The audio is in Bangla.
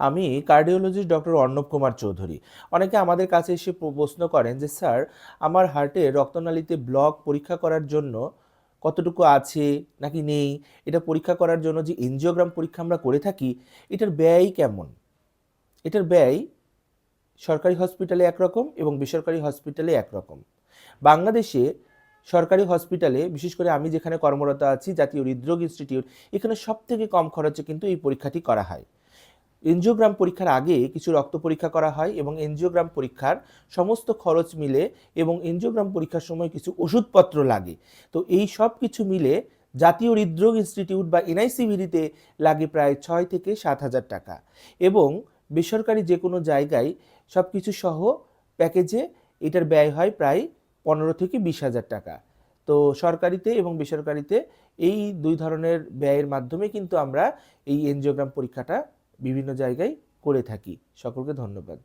আমি কার্ডিওলজিস্ট ডক্টর অর্ণব কুমার চৌধুরী। অনেকে আমাদের কাছে এসে প্রশ্ন করেন যে স্যার, আমার হার্টে রক্তনালীতে ব্লক পরীক্ষা করার জন্য কতটুকু আছে নাকি নেই, এটা পরীক্ষা করার জন্য যে এনজিওগ্রাম পরীক্ষা আমরা করে থাকি, এটার ব্যয় কেমন। এটার ব্যয় সরকারি হসপিটালে একরকম এবং বেসরকারি হসপিটালে একরকম। বাংলাদেশে সরকারি হসপিটালে, বিশেষ করে আমি যেখানে কর্মরত আছি জাতীয় হৃদরোগ ইনস্টিটিউট, এখানে সব থেকে কম খরচে কিন্তু এই পরীক্ষাটি করা হয়। এনজিওগ্রাম পরীক্ষার আগে কিছু রক্ত পরীক্ষা করা হয় এবং এনজিওগ্রাম পরীক্ষার সমস্ত খরচ মিলে এবং এনজিওগ্রাম পরীক্ষার সময় কিছু ওষুধপত্র লাগে। তো এই সব কিছু মিলে জাতীয় হৃদরোগ ইনস্টিটিউট বা এনআইসিভিডিতে লাগে প্রায় 6 থেকে 7 হাজার টাকা, এবং বেসরকারি যে কোনো জায়গায় সব কিছু সহ প্যাকেজে এটার ব্যয় হয় প্রায় 15 থেকে 20 হাজার টাকা। তো সরকারিতে এবং বেসরকারিতে এই দুই ধরনের ব্যয়ের মাধ্যমে কিন্তু আমরা এই এনজিওগ্রাম পরীক্ষাটা বিভিন্ন জায়গায় করে থাকি। সকলকে ধন্যবাদ।